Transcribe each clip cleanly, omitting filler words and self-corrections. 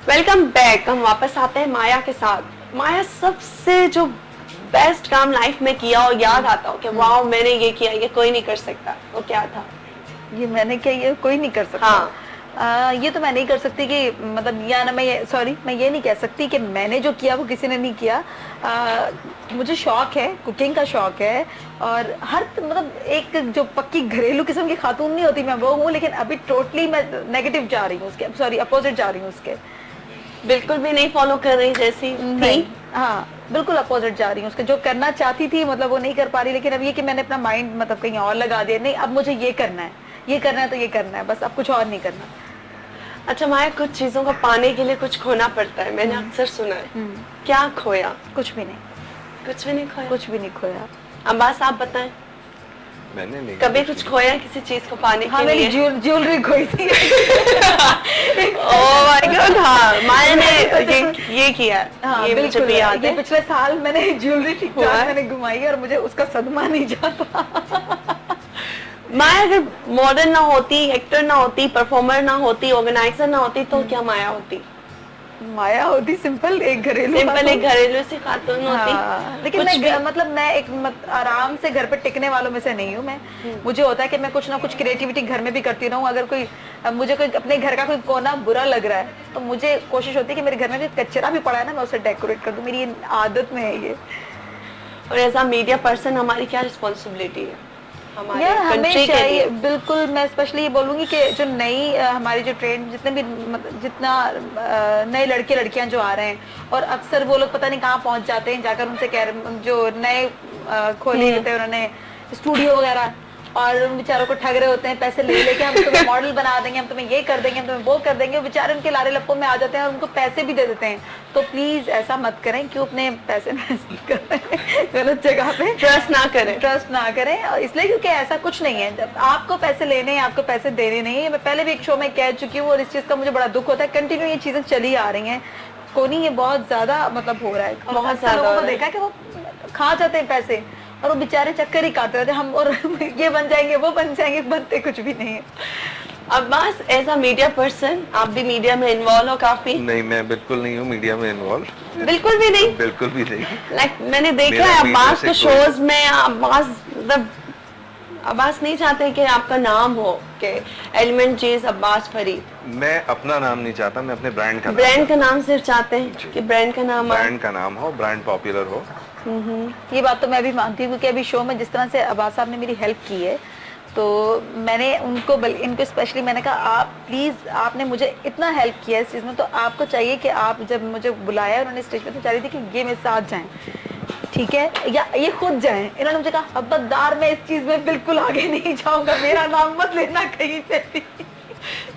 Welcome back. हम वापस आते हैं माया के साथ। माया, सबसे जो बेस्ट काम लाइफ में किया और याद आता हो कि वाह मैंने ये किया, ये कोई नहीं कर सकता, वो क्या था? ये मैंने किया, ये कोई नहीं कर सकता। हाँ। ये तो मैं नहीं कर सकती कि मतलब, या ना मैं ये नहीं कह सकती कि मैंने जो किया वो किसी ने नहीं किया। मुझे शौक है, कुकिंग का शौक है, और हर मतलब एक जो पक्की घरेलू किस्म की खातून नहीं होती, मैं वो हूँ, लेकिन अभी टोटली मैं नेगेटिव जा रही हूँ उसके, सॉरी अपोजिट जा रही हूँ उसके। बिल्कुल भी नहीं फॉलो कर रही जैसी थी? हाँ, बिल्कुल अपोजिट जा रही हूँ उसके। जो करना चाहती थी मतलब वो नहीं कर पा रही, लेकिन अब ये कि मैंने अपना माइंड मतलब कहीं और लगा दिया, नहीं अब मुझे ये करना है, ये करना है तो ये करना है, बस अब कुछ और नहीं करना। अच्छा माया, कुछ चीजों को पाने के लिए कुछ खोना पड़ता है, मैंने अक्सर सुना है। क्या खोया? कुछ भी नहीं। कुछ भी नहीं खोया? कुछ भी नहीं खोया। अब्बास आप बताएं, मैंने नहीं कभी कुछ खोया किसी चीज को पाने के लिए? मेरी ज्वेलरी खोई थी। Oh my God. हाँ, माया ने ये किया। हाँ, ये मुझे भी याद है। पिछले साल मैंने ज्वेलरी ठीक ठाक मैंने घुमाई और मुझे उसका सदमा नहीं जाता। माया अगर मॉडर्न ना होती, एक्टर ना होती, परफॉर्मर ना होती, ऑर्गेनाइजर ना होती, तो क्या माया होती? माया होती सिंपल एक घरेलू सी खातून होती। हाँ, लेकिन मैं एक आराम से घर पे टिकने वालों में से नहीं हूँ मैं। मुझे होता है कि मैं कुछ ना कुछ क्रिएटिविटी घर में भी करती रहूँ। अगर मुझे कोई अपने घर का कोई कोना बुरा लग रहा है तो मुझे कोशिश होती है कि मेरे घर में कोई कचरा भी पड़ा है ना, मैं उसे डेकोरेट कर दूँ। मेरी आदत में है ये। और एज अ मीडिया पर्सन हमारी क्या रिस्पॉन्सिबिलिटी है यार? हमें चाहिए, बिल्कुल। मैं स्पेशली ये बोलूंगी कि जो नई हमारी जो ट्रेंड जितना नए लड़के लड़कियां जो आ रहे हैं, और अक्सर वो लोग पता नहीं कहाँ पहुंच जाते हैं, जाकर उनसे कह रहे जो नए खोले होते हैं उन्होंने स्टूडियो वगैरह, और उन बेचारों को ठग रहे होते हैं पैसे ले लेके, हम तुम्हें मॉडल बना देंगे, हम तुम्हें ये कर देंगे, हम तुम्हें वो कर देंगे। वो बेचारे उनके लारे लप्पों में आ जाते हैं और उनको पैसे भी दे देते हैं। तो प्लीज ऐसा मत करें, क्यों अपने पैसे गलत जगह पे ट्रस्ट ना करें। और इसलिए क्योंकि ऐसा कुछ नहीं है, जब आपको पैसे लेने हैं आपको पैसे देने नहीं है। मैं पहले भी एक शो में कह चुकी हूँ और इस चीज का मुझे बड़ा दुख होता है। कंटिन्यू ये चीजें चली आ रही है, कोनी ये बहुत ज्यादा मतलब हो रहा है। बहुत सारे लोगों को देखा कि वो खा जाते हैं पैसे और वो बेचारे चक्कर ही काटते रहते, हम और ये बन जाएंगे वो बन जाएंगे, बनते कुछ भी नहीं है। Abbas, as a media person, आप भी मीडिया में इन्वॉल्व हो काफी? नहीं, मैं बिल्कुल नहीं हूँ मीडिया में इन्वॉल्व। बिल्कुल भी नहीं? बिल्कुल भी नहीं। लाइक मैंने देखा है अब्बास को शोज में, अब्बास नहीं चाहते कि आपका नाम हो कि एलिमेंट चीज अब्बास फरीद। मैं अपना नाम नहीं चाहता, मैं अपने ब्रांड का नाम सिर्फ चाहते हैं कि ब्रांड का नाम हो, ब्रांड पॉपुलर हो। ये बात तो मैं भी मानती हूँ, क्योंकि अभी शो में जिस तरह से अब्बास साहब ने मेरी हेल्प की है, तो मैंने इनको स्पेशली मैंने कहा आप प्लीज, आपने मुझे इतना हेल्प किया इस चीज में, तो आपको चाहिए कि आप जब मुझे बुलाया उन्होंने स्टेज पे, तो चाह रही थी कि ये मेरे साथ जाएं, ठीक है, या ये खुद जाएं। इन्होंने मुझे कहा खबरदार, मैं इस चीज में बिल्कुल आगे नहीं जाऊंगा, मेरा नाम मत लेना कहीं पे भी।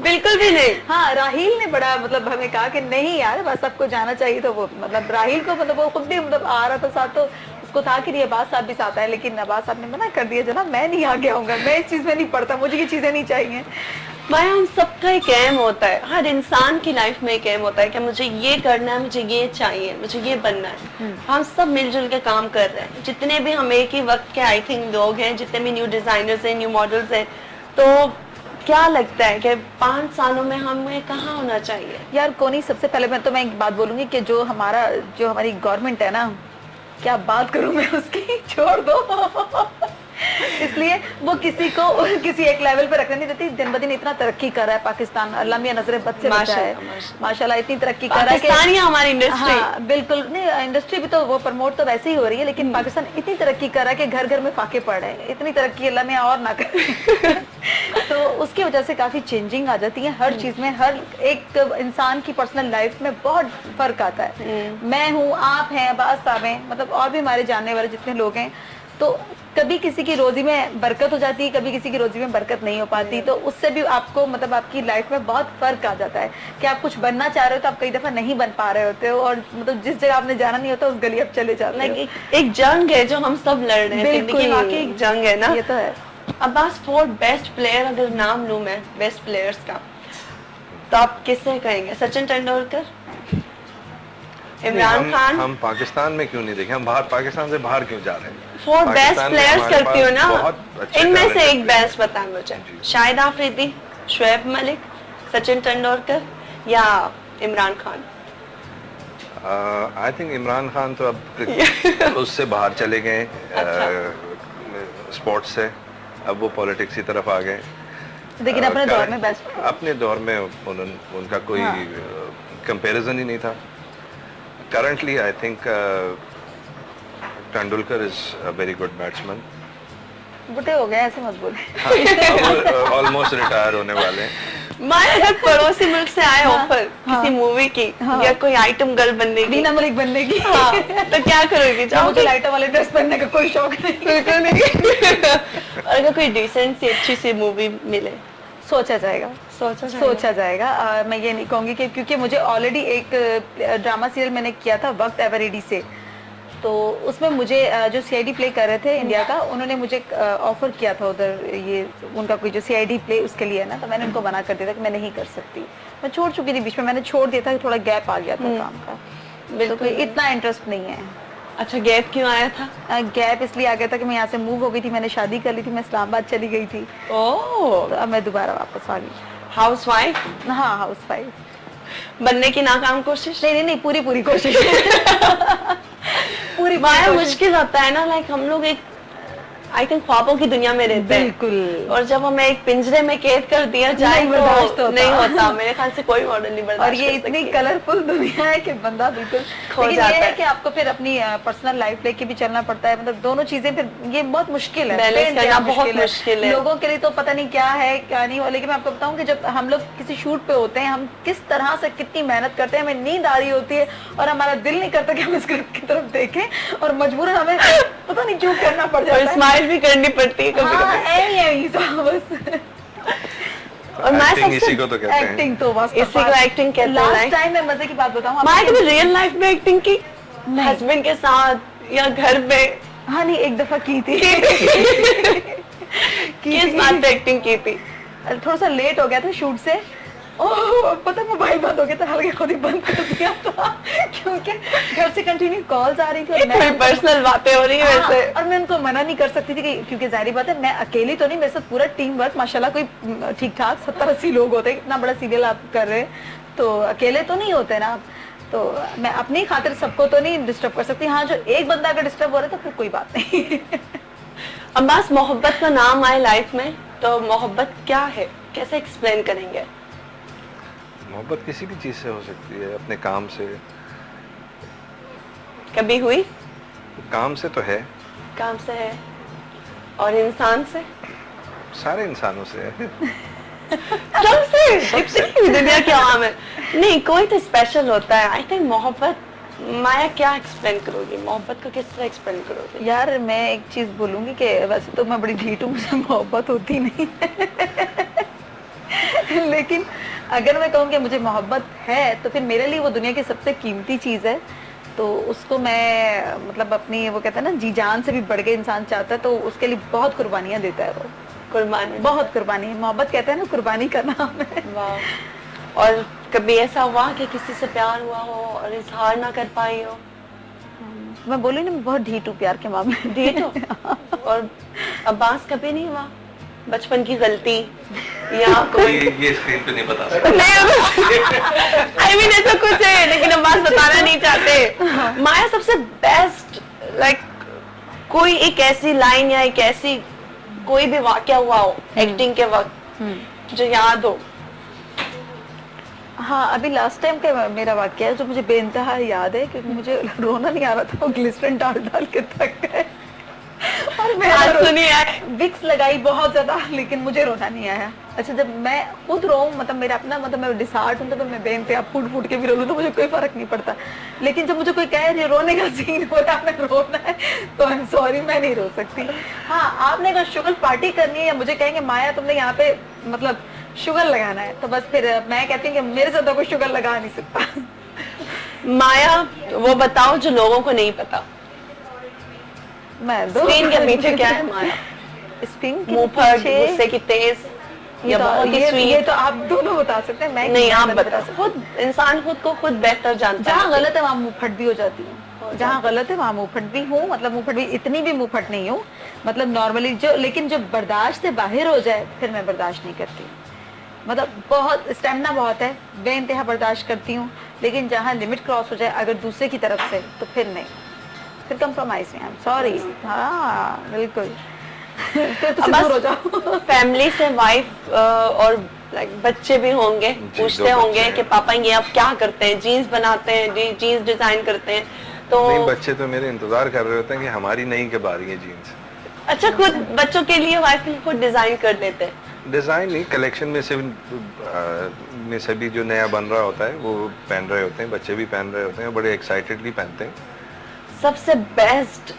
बिल्कुल भी नहीं। हाँ, राहील ने बड़ा मतलब हमें कहा कि नहीं यार बस सबको जाना चाहिए, तो वो मतलब राहील को मतलब वो खुद भी मतलब आ रहा था साथ, तो उसको था कि अब्बास साहब भी साथ आए, लेकिन अब्बास साहब ने मना कर दिया, जनाब मैं नहीं आगे आऊंगा, मैं इस चीज में नहीं पढ़ता, मुझे ये चीजें नहीं चाहिए। माया, हम सबका एक एम होता है, हर इंसान की लाइफ में एक एम होता है कि मुझे ये करना है, मुझे ये चाहिए, मुझे ये बनना है। हम सब मिलजुल के काम कर रहे हैं, जितने भी हम एक ही वक्त के आई थिंक लोग हैं, जितने भी न्यू डिजाइनर्स हैं, न्यू मॉडल्स हैं, तो क्या लगता है कि 5 सालों में हमें कहाँ होना चाहिए? यार कोनी, सबसे पहले मैं एक बात बोलूंगी कि जो हमारी गवर्नमेंट है ना, क्या बात करूं मैं उसकी, छोड़ दो। इसलिए वो किसी एक लेवल पे रखने नहीं देती। दिन ब दिन इतना तरक्की कर रहा है पाकिस्तान, अल्लाह मियां नजरे बद से बचा है माशाल्लाह, इतनी तरक्की कर रहा है कि हमारी इंडस्ट्री, हाँ बिल्कुल नहीं, इंडस्ट्री भी तो वो प्रमोट तो वैसे ही हो रही है, लेकिन पाकिस्तान इतनी तरक्की कर रहा है कि घर घर में फाके पड़ रहे हैं। इतनी तरक्की अल्लाह मियां और ना करे। तो उसकी वजह से काफी चेंजिंग आ जाती है हर चीज में, हर एक इंसान की पर्सनल लाइफ में बहुत फर्क आता है। मैं हूँ, आप हैं, अब्बास साहब हैं, मतलब और भी हमारे जानने वाले जितने लोग हैं, तो कभी किसी की रोजी में बरकत हो जाती है, कभी किसी की रोजी में बरकत नहीं हो पाती, तो उससे भी आपको मतलब आपकी लाइफ में बहुत फर्क आ जाता है कि आप कुछ बनना चाह रहे हो तो आप कई दफा नहीं बन पा रहे होते हो, और मतलब जिस जगह आपने जाना नहीं होता उस गली आप चले जाते हो। एक जंग है जो हम सब लड़ रहे हैं, जिंदगी वाकई एक जंग है ना। ये तो है। अब्बास, 4 बेस्ट प्लेयर अगर नाम लूं मैं बेस्ट प्लेयर्स का, तो आप किससे कहेंगे? सचिन तेंदुलकर, इमरान खान? हम पाकिस्तान में क्यों नहीं देखें, हम पाकिस्तान से बाहर क्यों जा रहे हैं? 4 बेस्ट प्लेयर्स करती हो ना, इनमें से एक बेस्ट बताएं मुझे। शाहिद आफरीदी, शोएब मलिक, सचिन तेंदुलकर या इमरान खान? आई थिंक इमरान खान तो अब उससे बाहर चले गए स्पोर्ट्स से, अब वो पॉलिटिक्स की तरफ आ गए। लेकिन अपने दौर में बेस्ट, अपने दौर में उनका कोई कंपैरिजन ही नहीं था। Currently I think Tendulkar is a very good batsman. बुढ़े हो गए ऐसे मत बोले। अब ऑलमोस्ट रिटायर होने वाले हैं। माया, अगर पड़ोसी मुल्क से आए ऑफर किसी मूवी की या कोई आइटम गर्ल बनने की, रीना मलिक बनने की, तो क्या करोगी? मुझे लाइटर वाले ड्रेस पहनने का कोई शौक नहीं। और अगर कोई डिसेंट सी अच्छी सी मूवी मिले? सोचा जाएगा। मैं ये नहीं कहूंगी कि क्योंकि मुझे ऑलरेडी एक ड्रामा सीरियल मैंने किया था वक्त एवरीडी से, तो उसमें मुझे जो सीआईडी प्ले कर रहे थे इंडिया का, उन्होंने मुझे ऑफर किया था उधर, ये उनका कोई जो सीआईडी प्ले उसके लिए है ना, तो मैंने उनको मना कर दिया था कि मैं नहीं कर सकती। मैं छोड़ चुकी थी, बीच में मैंने छोड़ दिया था कि थोड़ा गैप आ गया था काम का, बिल्कुल इतना इंटरेस्ट नहीं है। अच्छा, गैप क्यों आया था? गैप इसलिए आ गया था कि मैं यहाँ से मूव हो गई थी, मैंने शादी कर ली थी, मैं इस्लामाबाद चली गई थी। ओह, तो अब मैं दोबारा वापस आ गई। हाउसवाइफ? हाँ, हाउसवाइफ बनने की नाकाम कोशिश? नहीं, पूरी कोशिश। पूरी माया, मुश्किल होता है ना, लाइक हम लोग एक आई थिंक ख्वाबों की दुनिया में रहते हैं, बिल्कुल, और जब हमें एक पिंजरे में कैद कर दिया जाए तो नहीं होता। मेरे ख्याल से कोई मॉडल नहीं बर्दाश्त और ये इतनी कलरफुल दुनिया है कि बंदा बिल्कुल खो जाता है कि आपको फिर अपनी पर्सनल लाइफ लेके भी चलना पड़ता है, मतलब दोनों चीजें, फिर ये बहुत मुश्किल है, बैलेंस करना बहुत मुश्किल है। लोगों के लिए तो पता नहीं क्या है क्या नहीं हो, लेकिन मैं आपको बताऊं कि जब हम लोग किसी शूट पे होते हैं, हम किस तरह से कितनी मेहनत करते हैं, हमें नींद आ रही होती है और हमारा दिल नहीं करता कि हम स्क्रिप्ट की तरफ देखें, और मजबूरन हमें पता नहीं क्यों करना पड़ जाता है, स्माइल भी करनी पड़ती है कभी कभी। और मैं इसी को तो कहते हैं, एक्टिंग तो बस इसी को एक्टिंग कहते हैं। लास्ट टाइम मैं मजे की बात बताऊं, मैं कभी रियल लाइफ में एक्टिंग की हस्बैंड के साथ या घर पे? हाँ, नहीं, एक दफा की थी। किस बात पे एक्टिंग की थी? थोड़ा सा लेट हो गया था शूट से, ओह पता मोबाइल बंद हो गया था, हल्के खुद ही बंद कर दिया था क्योंकि घर से कंटिन्यू कॉल्स आ रही थी और मैं पर्सनल बातें हो रही है वैसे, और मैं उनको मना नहीं कर सकती थी क्योंकि जाहिर बात है मैं अकेली तो नहीं, मेरे साथ पूरा टीम वर्क माशाल्लाह कोई ठीक ठाक 70-80 लोग होते हैं, इतना बड़ा सीरियल आप कर रहे हैं तो अकेले तो नहीं होते ना आप, तो मैं अपनी खातिर सबको तो नहीं डिस्टर्ब कर सकती। हाँ, जो एक बंदा अगर डिस्टर्ब हो रहा है तो फिर कोई बात नहीं। अब्बास, मोहब्बत का नाम आए लाइफ में तो मोहब्बत क्या है, कैसे एक्सप्लेन करेंगे? मोहब्बत किसी भी चीज से हो सकती है, अपने काम से। कभी हुई? काम से तो है, काम से है, और इंसान से? सारे इंसानों से है। सबसे दुनिया की आवाम है, नहीं कोई तो स्पेशल होता है। आई थिंक मोहब्बत, माया क्या एक्सप्लेन करोगी, मोहब्बत को किस तरह एक्सप्लेन करोगी? यार मैं एक चीज बोलूंगी कि वैसे तो मैं बड़ी ढीठ हूँ, मुझे मोहब्बत होती नहीं लेकिन अगर मैं कहूँ कि मुझे मोहब्बत है तो फिर मेरे लिए वो दुनिया की सबसे कीमती चीज है, तो उसको मैं मतलब अपनी, वो कहते हैं ना, जी जान से भी बढ़ के इंसान चाहता है, तो उसके लिए बहुत कुर्बानियां देता है वो। कुर्बानी, बहुत कुर्बानी। मोहब्बत कहते हैं ना, कुर्बानी करना हमें। वाह। और कभी ऐसा हुआ कि किसी से प्यार हुआ हो और इजहार ना कर पाई हो? मैं बोली ना, मैं बहुत ढीठ हूँ प्यार के मामले। ढीठ हो? और अब्बास कभी नहीं हुआ बचपन की गलती या कोई? ये स्क्रीन पे नहीं बता सकते। आई मीन ऐसा कुछ है लेकिन अब्बास बताना नहीं चाहते। माया, सबसे बेस्ट लाइक कोई एक ऐसी लाइन या एक ऐसी कोई भी वाकया हुआ हो एक्टिंग के वक्त जो याद हो? हाँ, अभी लास्ट टाइम का मेरा वाकया है जो मुझे बेइंतहा याद है, क्योंकि मुझे रोना नहीं आ रहा था, वो ग्लिसरीन डाल डाल के थक गए और मैं विक्स लगाई बहुत ज्यादा, लेकिन मुझे रोना नहीं आया। अच्छा, जब मैं खुद रो, मतलब मेरा अपना, मतलब मैं डिसहार्ट हूँ तो मैं बेइंतहा फूट फूट के भी रो लूँ तो मुझे कोई फर्क नहीं पड़ता, लेकिन जब मुझे कोई कहे रोने का सीन हो रहा है, रोना है, तो आई एम सॉरी, मैं नहीं रो सकती। हाँ, आपने अगर शुगर पार्टी करनी है या मुझे कहेंगे माया तुमने यहाँ पे मतलब शुगर लगाना है, तो बस फिर मैं कहती हूँ कि मेरे साथ तो कोई शुगर लगा नहीं सकता। माया, वो बताओ जो लोगों को नहीं पता, मैं स्क्रीन के पीछे क्या है माया? स्क्रीन के पीछे गुस्से की तेज या बहुत ही स्वीट? ये तो आप दोनों बता सकते हैं, मैं नहीं, आप बता सकते। खुद इंसान खुद को खुद बेहतर जानता है। जहाँ गलत है वहाँ मुंहफट भी हो जाती हूँ, जहाँ गलत है वहाँ मुंहफट भी हूँ, मतलब मुंहफट भी, इतनी भी मुंहफट नहीं हूँ, मतलब नॉर्मली जो, लेकिन जो बर्दाश्त से बाहर हो जाए फिर मैं बर्दाश्त नहीं करती। मतलब बहुत स्टेमिना बहुत है, बेइंतहा बर्दाश्त करती हूँ, लेकिन जहाँ लिमिट क्रॉस हो जाए अगर दूसरे की तरफ से तो फिर नहीं, फिर कंप्रोमाइज में, आई एम सॉरी। हाँ बिल्कुल। फिर तो दूर हो जाओ। फैमिली से वाइफ और बच्चे भी होंगे, पूछते होंगे कि पापा ये आप क्या करते हैं, जीन्स बनाते हैं, जीन्स डिजाइन करते हैं, तो नहीं, बच्चे तो मेरे इंतजार कर रहे होते हैं कि हमारी नई कब आ रही है जीन्स। अच्छा, खुद बच्चों के लिए वाइफ खुद डिजाइन कर लेते हैं? डिजाइन नहीं, कलेक्शन में से में सभी जो नया बन रहा होता है वो पहन रहे होते हैं, बच्चे भी पहन रहे होते हैं, बड़े एक्साइटेडली पहनते हैं। सबसे बेस्ट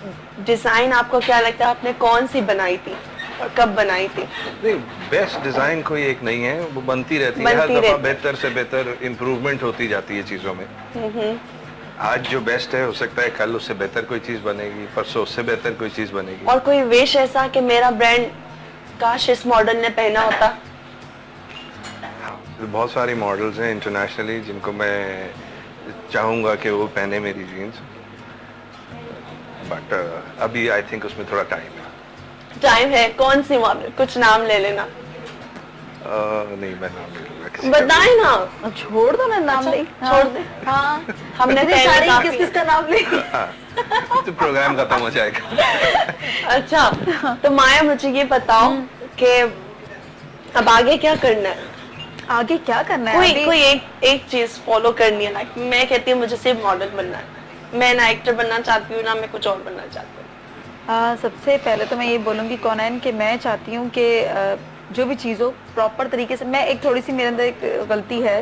डिजाइन आपको क्या लगता है, आपने कौन सी बनाई थी और कब बनाई थी? नहीं, बेस्ट डिजाइन कोई एक नहीं है, वो बनती रहती है, हर दफा बेहतर से बेहतर इम्प्रूवमेंट होती जाती है चीजों में। आज जो बेस्ट है हो सकता है कल उससे बेहतर कोई चीज बनेगी, परसों उससे बेहतर कोई चीज बनेगी। और कोई विश ऐसा कि मेरा ब्रांड काश इस मॉडल ने पहना होता? बहुत सारी मॉडल्स हैं इंटरनेशनली जिनको मैं चाहूंगा कि वो पहने मेरी जीन्स, बट अभी आई थिंक उसमें थोड़ा टाइम है। कौन सी मॉडल, कुछ नाम ले लेना। नहीं, मैं नाम नहीं लूंगा। बताए ना, छोड़ दो ना, नाम नहीं छोड़ दे। हाँ, हमने किस किस का नाम ले तो प्रोग्राम खत्म हो जाएगा। अच्छा, तो माया मुझे ये बताओ कि अब आगे क्या करना है? आगे क्या करना है? कोई एक चीज फॉलो करनी है। लाइक मैं कहती हूँ मुझे सिर्फ मॉडल बनना है, मैं ना एक्टर बनना चाहती हूँ ना मैं कुछ और बनना चाहती हूँ। सबसे पहले तो मैं ये बोलूँगी कौनैन कि मैं चाहती हूँ कि जो भी चीज़ हो प्रॉपर तरीके से, मैं एक थोड़ी सी मेरे अंदर एक गलती है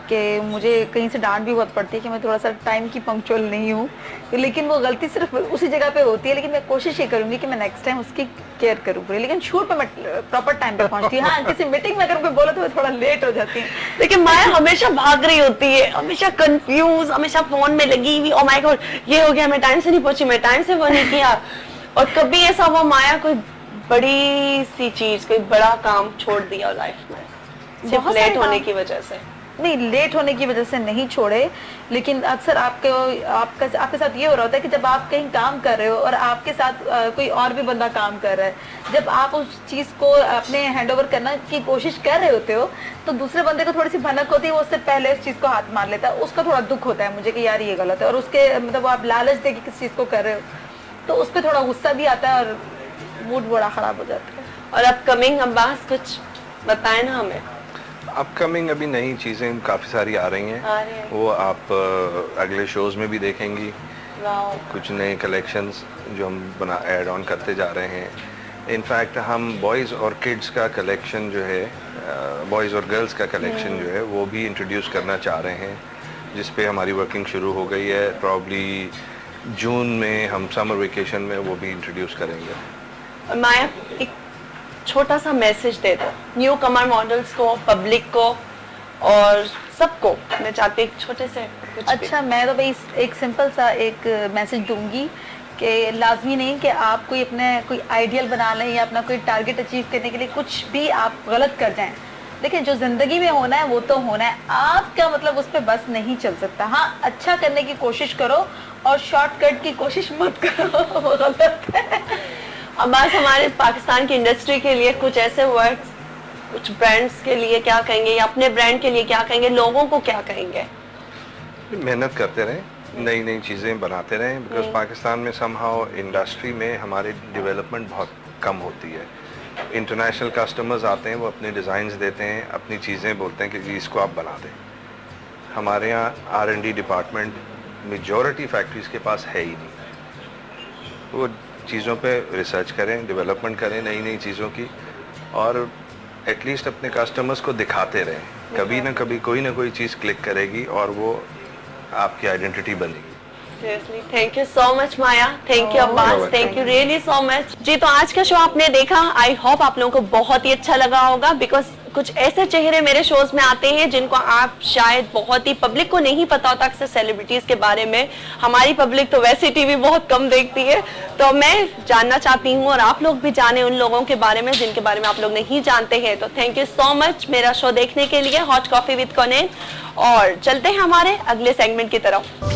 कि मुझे कहीं से डांट भी बहुत पड़ती है कि मैं थोड़ा सा टाइम की पंक्चुअल नहीं हूँ, लेकिन वो गलती सिर्फ उसी जगह पे होती है, लेकिन मैं कोशिश ये करूँगी कि मैं नेक्स्ट टाइम उसकी केयर करूँ पूरी, लेकिन शूट पे मैं प्रॉपर टाइम पे पहुँचती हूँ। हाँ, किसी मीटिंग में अगर कोई बोले तो मैं थोड़ा लेट हो जाती हूँ। लेकिन माया हमेशा भाग रही होती है, हमेशा कंफ्यूज, हमेशा फोन में लगी हुई, ओ माय गॉड ये हो गया, मैं टाइम से नहीं पहुंची, मैं टाइम से वो नहीं किया। और कभी ऐसा हुआ माया कोई बड़ी सी चीज, कोई बड़ा काम छोड़ दिया लाइफ में सिर्फ लेट होने की वजह से? नहीं, लेट होने की वजह से नहीं छोड़े, लेकिन अक्सर आपके साथ ये हो रहा होता है कि जब आप कहीं काम कर रहे हो और आपके साथ कोई और भी बंदा काम कर रहा है, जब आप उस चीज को अपने हैंड ओवर करना की कोशिश कर रहे होते हो तो दूसरे बंदे को थोड़ी सी भनक होती है, वो उससे पहले उस चीज को हाथ मार लेता है, उसका थोड़ा दुख होता है मुझे कि यार ये गलत है, और उसके मतलब आप लालच दे के किस चीज को कर रहे हो तो उस पर थोड़ा गुस्सा भी आता है और मूड बड़ा खराब हो जाता है। और अपकमिंग अब्बास कुछ बताए ना हमें। अपकमिंग अभी नई चीजें काफी सारी आ रही हैं, वो आप अगले शोज में भी देखेंगी। कुछ नए कलेक्शंस जो हम ऐड ऑन करते जा रहे हैं। इनफैक्ट हम बॉयज़ और किड्स का कलेक्शन जो है, बॉयज़ और गर्ल्स का कलेक्शन जो है वो भी इंट्रोड्यूस करना चाह रहे हैं, जिस पे हमारी वर्किंग शुरू हो गई है। प्रॉब्ली जून में हम समर वेकेशन में वो भी इंट्रोड्यूस करेंगे। माया, एक छोटा सा मैसेज दे दो न्यू कमर मॉडल्स को, पब्लिक को और सबको। मैं चाहती हूँ छोटे से कुछ अच्छा मैं तो भाई एक सिंपल सा एक मैसेज दूंगी कि लाजमी नहीं कि आप कोई अपने कोई आइडियल बना लें या अपना कोई टारगेट अचीव करने के लिए कुछ भी आप गलत कर जाएं, लेकिन जो जिंदगी में होना है वो तो होना है, आपका मतलब उस पर बस नहीं चल सकता। हाँ, अच्छा करने की कोशिश करो और शॉर्टकट की कोशिश मत करो, वो गलत है। अब बस हमारे पाकिस्तान की इंडस्ट्री के लिए कुछ ऐसे वर्ड्स, कुछ ब्रांड्स के लिए क्या कहेंगे या अपने ब्रांड के लिए क्या कहेंगे, लोगों को क्या कहेंगे? मेहनत करते रहें, नई नई चीज़ें बनाते रहें, बिकॉज पाकिस्तान में समहाउ इंडस्ट्री में हमारे डेवलपमेंट बहुत कम होती है। इंटरनेशनल कस्टमर्स आते हैं, वो अपने डिज़ाइंस देते हैं, अपनी चीज़ें बोलते हैं कि जी इसको आप बना दें। हमारे यहाँ R&D डिपार्टमेंट मेजॉरिटी फैक्ट्रीज़ के पास है ही नहीं। वो चीज़ों पे रिसर्च करें, डेवलपमेंट करें नई नई चीज़ों की, और एटलीस्ट अपने कस्टमर्स को दिखाते रहें। कभी ना कभी कोई ना कोई चीज़ क्लिक करेगी और वो आपकी आइडेंटिटी बनेगी। Seriously, thank you so much Maya, thank you Abbas, thank you really so much। जी, तो आज का शो आपने देखा, आई होप आप लोगों को बहुत ही अच्छा लगा होगा, बिकॉज कुछ ऐसे चेहरे मेरे शोज में आते हैं जिनको आप शायद बहुत ही, पब्लिक को नहीं पता होता अक्सर सेलिब्रिटीज के बारे में। हमारी पब्लिक तो वैसे टीवी बहुत कम देखती है, तो मैं जानना चाहती हूँ और आप लोग भी जाने उन लोगों के बारे में जिनके बारे में आप लोग नहीं जानते हैं। तो थैंक यू सो मच मेरा शो देखने के लिए, हॉट कॉफी विद कौनैन। और चलते हैं हमारे अगले सेगमेंट की तरफ।